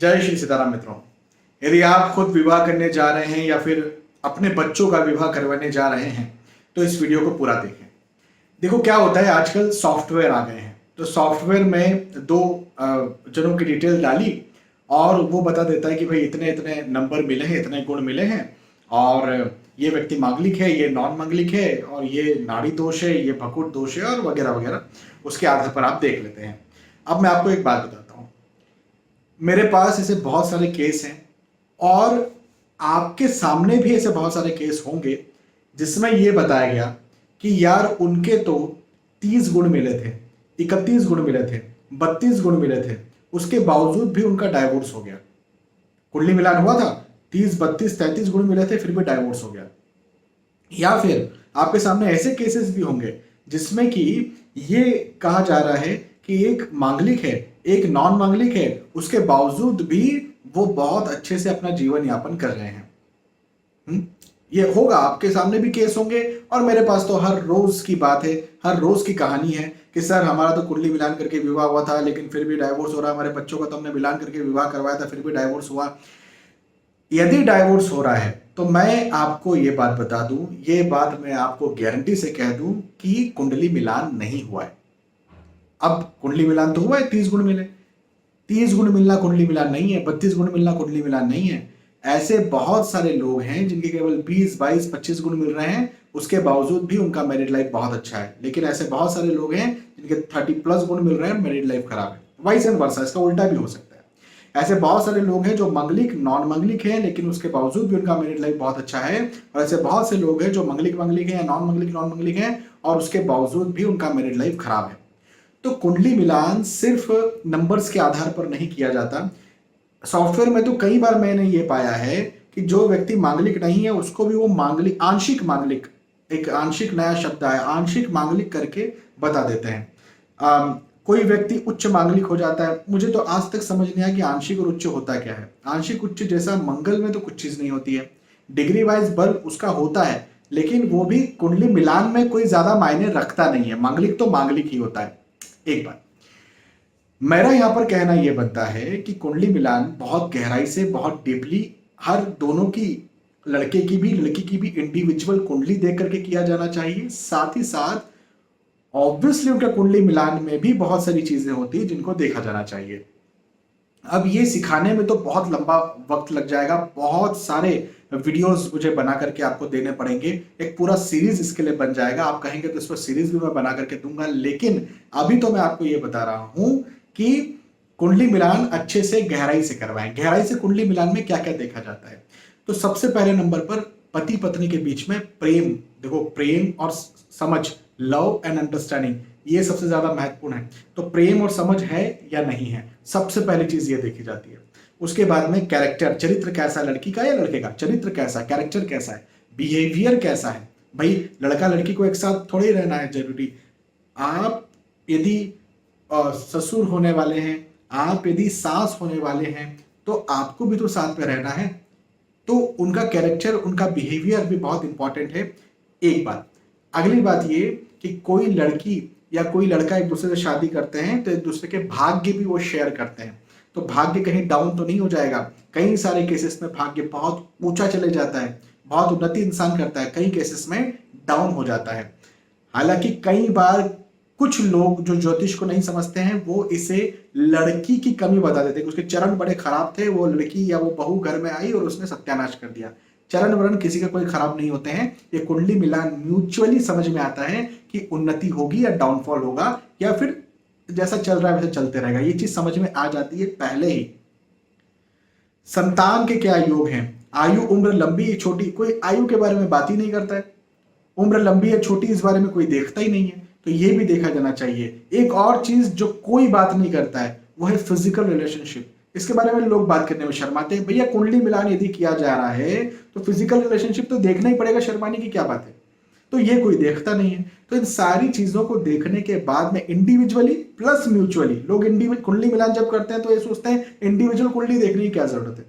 जय श्री सीताराम मित्रों। यदि आप खुद विवाह करने जा रहे हैं या फिर अपने बच्चों का विवाह करवाने जा रहे हैं तो इस वीडियो को पूरा देखें। देखो क्या होता है, आजकल सॉफ्टवेयर आ गए हैं तो सॉफ्टवेयर में दो जनों की डिटेल डाली और वो बता देता है कि भाई इतने इतने नंबर मिले हैं, इतने गुण मिले हैं और ये व्यक्ति मांगलिक है, ये नॉन मांगलिक है और ये नाड़ी दोष है, ये भकुट दोष है और वगैरह वगैरह। उसके आधार पर आप देख लेते हैं। अब मैं आपको एक बात बताता हूँ, मेरे पास ऐसे बहुत सारे केस हैं और आपके सामने भी ऐसे बहुत सारे केस होंगे जिसमें यह बताया गया कि यार उनके तो 30 गुण मिले थे, 31 गुण मिले थे, 32 गुण मिले थे, उसके बावजूद भी उनका डाइवोर्स हो गया। कुंडली मिलान हुआ था, 30, 32, 33 गुण मिले थे, फिर भी डाइवोर्स हो गया। या फिर आपके सामने ऐसे केसेस भी होंगे जिसमें कि ये कहा जा रहा है कि एक मांगलिक है, एक नॉन मांगलिक है, उसके बावजूद भी वो बहुत अच्छे से अपना जीवन यापन कर रहे हैं। ये होगा, आपके सामने भी केस होंगे और मेरे पास तो हर रोज की बात है, हर रोज की कहानी है कि सर हमारा तो कुंडली मिलान करके विवाह हुआ था लेकिन फिर भी डाइवोर्स हो रहा है, हमारे बच्चों का तो हमने मिलान करके विवाह करवाया था फिर भी डाइवोर्स हुआ। यदि डाइवोर्स हो रहा है तो मैं आपको ये बात बता दूं, ये बात मैं आपको गारंटी से कह दूं कि कुंडली मिलान नहीं हुआ है। अब कुंडली मिलान तो हुआ है, 30 गुण मिले, 30 गुण मिलना कुंडली मिलान नहीं है, 32 गुण मिलना कुंडली मिलान नहीं है। ऐसे बहुत सारे लोग हैं जिनके केवल 20, 22, 25 गुण मिल रहे हैं, उसके बावजूद भी उनका मैरिड लाइफ बहुत अच्छा है। लेकिन ऐसे बहुत सारे लोग हैं जिनके 30+ गुण मिल रहे हैं, मैरिड लाइफ खराब है। वाइस एंड वर्सा, इसका उल्टा भी हो सकता है। ऐसे बहुत सारे लोग हैं जो मंगलिक नॉन मंगलिक हैं लेकिन उसके बावजूद भी उनका मैरिड लाइफ बहुत अच्छा है, और ऐसे बहुत से लोग हैं जो मंगलिक मंगलिक हैं या नॉन मंगलिक हैं और उसके बावजूद भी उनका मैरिड लाइफ खराब है। तो कुंडली मिलान सिर्फ नंबर्स के आधार पर नहीं किया जाता। सॉफ्टवेयर में तो कई बार मैंने ये पाया है कि जो व्यक्ति मांगलिक नहीं है उसको भी वो मांगलिक, आंशिक मांगलिक, एक आंशिक नया शब्द है, आंशिक मांगलिक करके बता देते हैं। कोई व्यक्ति उच्च मांगलिक हो जाता है। मुझे तो आज तक समझ नहीं आया कि आंशिक और उच्च होता क्या है। आंशिक उच्च जैसा मंगल में तो कुछ चीज नहीं होती है, डिग्री वाइज बल उसका होता है, लेकिन वो भी कुंडली मिलान में कोई ज्यादा मायने रखता नहीं है। मांगलिक तो मांगलिक ही होता है। एक बात मेरा यहां पर कहना यह बनता है कि कुंडली मिलान बहुत गहराई से, बहुत डीपली, हर दोनों की, लड़के की भी लड़की की भी इंडिविजुअल कुंडली देख करके किया जाना चाहिए। साथ ही साथ ऑब्वियसली उनका कुंडली मिलान में भी बहुत सारी चीजें होती है जिनको देखा जाना चाहिए। अब ये सिखाने में तो बहुत लंबा वक्त लग जाएगा, बहुत सारे वीडियोस मुझे बना करके आपको देने पड़ेंगे, एक पूरा सीरीज इसके लिए बन जाएगा। आप कहेंगे तो इस पर सीरीज भी मैं बना करके दूंगा, लेकिन अभी तो मैं आपको ये बता रहा हूं कि कुंडली मिलान अच्छे से गहराई से करवाएं। गहराई से कुंडली मिलान में क्या क्या देखा जाता है, तो सबसे पहले नंबर पर पति पत्नी के बीच में प्रेम। देखो, प्रेम और समझ, लव एंड अंडरस्टैंडिंग, ये सबसे ज्यादा महत्वपूर्ण है। तो प्रेम और समझ है या नहीं है, सबसे पहली चीज ये देखी जाती है। उसके बाद में कैरेक्टर, चरित्र कैसा है लड़की का या लड़के का, चरित्र कैसा है, कैरेक्टर कैसा है, बिहेवियर कैसा है। भाई लड़का लड़की को एक साथ थोड़े ही रहना है जरूरी। आप यदि ससुर होने वाले हैं, आप यदि सास होने वाले हैं, तो आपको भी तो साथ में रहना है। तो उनका कैरेक्टर, उनका बिहेवियर भी बहुत इंपॉर्टेंट है। एक बात। अगली बात ये कि कोई लड़की या कोई लड़का एक दूसरे से शादी करते हैं तो एक दूसरे के भाग्य भी वो शेयर करते हैं, तो भाग्य कहीं डाउन तो नहीं हो जाएगा। कई सारे केसेस में भाग्य बहुत ऊंचा चले जाता है, बहुत उन्नति इंसान करता है, कई केसेस में डाउन हो जाता है। हालांकि कई बार कुछ लोग जो ज्योतिष को नहीं समझते हैं वो इसे लड़की की कमी बता देते हैं, उसके चरण बड़े खराब थे, वो लड़की या वो बहू घर में आई और उसने सत्यानाश कर दिया। चरण वरण किसी के कोई खराब नहीं होते हैं। ये कुंडली मिलान म्यूचुअली समझ में आता है कि उन्नति होगी या डाउनफॉल होगा, या फिर जैसा चल रहा है वैसे चलते रहेगा। ये चीज समझ में आ जाती है पहले ही। संतान के क्या योग हैं, आयु, उम्र लंबी या छोटी, कोई आयु के बारे में बात ही नहीं करता है। उम्र लंबी या छोटी इस बारे में कोई देखता ही नहीं है, तो ये भी देखा जाना चाहिए। एक और चीज जो कोई बात नहीं करता है वो है फिजिकल रिलेशनशिप। इसके बारे में लोग बात करने में शर्माते हैं। भैया कुंडली मिलान यदि किया जा रहा है तो फिजिकल रिलेशनशिप तो देखना ही पड़ेगा, शर्माने की क्या बात है। तो ये कोई देखता नहीं है। तो इन सारी चीजों को देखने के बाद में इंडिविजुअली प्लस म्यूचुअली, लोग इंडिविजुअल कुंडली मिलान जब करते हैं तो ये सोचते हैं इंडिविजुअल कुंडली देखने की क्या जरूरत है,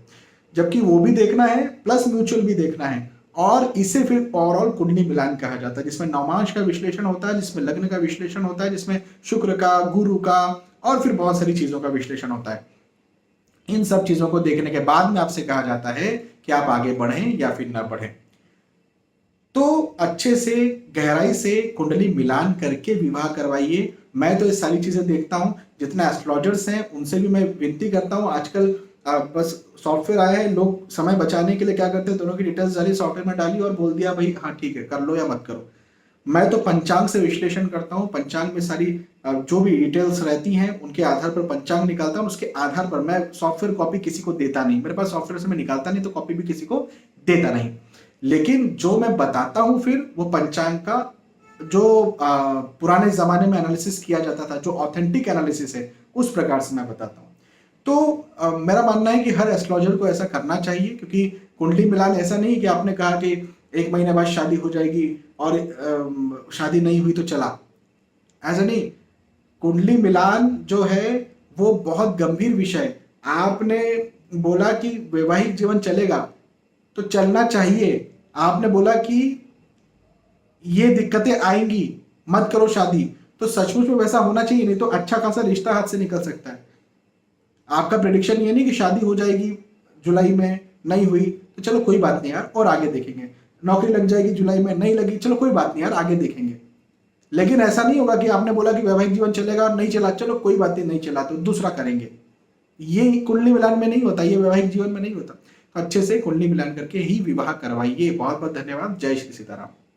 जबकि वो भी देखना है प्लस म्यूचुअल भी देखना है। और इसे फिर ओवरऑल कुंडली मिलान कहा जाता है, जिसमें नवमांश का विश्लेषण होता है, जिसमें लग्न का विश्लेषण होता है, जिसमें शुक्र का, गुरु का और फिर बहुत सारी चीजों का विश्लेषण होता है। इन सब चीजों को देखने के बाद में आपसे कहा जाता है कि आप आगे बढ़ें या फिर ना बढ़ें। तो अच्छे से गहराई से कुंडली मिलान करके विवाह करवाइए। मैं तो ये सारी चीजें देखता हूँ, जितने एस्ट्रोलॉजर्स हैं उनसे भी मैं विनती करता हूँ। आजकल बस सॉफ्टवेयर आया है, लोग समय बचाने के लिए क्या करते हैं, दोनों की डिटेल्स डाली, सॉफ्टवेयर में डाली और बोल दिया भाई हाँ ठीक है कर लो या मत करो। मैं तो पंचांग से विश्लेषण करता हूँ। पंचांग में सारी जो भी डिटेल्स रहती हैं उनके आधार पर पंचांग निकालता हूँ। उसके आधार पर मैं सॉफ्टवेयर कॉपी किसी को देता नहीं, मेरे पास सॉफ्टवेयर से मैं निकालता नहीं तो कॉपी भी किसी को देता नहीं। लेकिन जो मैं बताता हूं फिर वो पंचांग का जो पुराने जमाने में एनालिसिस किया जाता था, जो ऑथेंटिक एनालिसिस है, उस प्रकार से मैं बताता हूं। तो मेरा मानना है कि हर एस्ट्रोलॉजर को ऐसा करना चाहिए, क्योंकि कुंडली मिलान ऐसा नहीं कि आपने कहा कि 1 महीने बाद शादी हो जाएगी और शादी नहीं हुई तो चला, ऐसा नहीं। कुंडली मिलान जो है वो बहुत गंभीर विषय। आपने बोला कि वैवाहिक जीवन चलेगा तो चलना चाहिए। आपने बोला कि ये दिक्कतें आएंगी, मत करो शादी, तो सचमुच में वैसा होना चाहिए, नहीं तो अच्छा खासा रिश्ता हाथ से निकल सकता है। आपका प्रेडिक्शन ये नहीं कि शादी हो जाएगी जुलाई में, नहीं हुई तो चलो कोई बात नहीं यार और आगे देखेंगे। नौकरी लग जाएगी जुलाई में, नहीं लगी, चलो कोई बात नहीं यार आगे देखेंगे। लेकिन ऐसा नहीं होगा कि आपने बोला कि वैवाहिक जीवन चलेगा और नहीं चला, चलो कोई बात नहीं चला तो दूसरा करेंगे। ये कुंडली मिलान में नहीं होता, ये वैवाहिक जीवन में नहीं होता। तो अच्छे से कुंडली मिलान करके ही विवाह करवाइए। बहुत बहुत धन्यवाद। जय श्री सीताराम।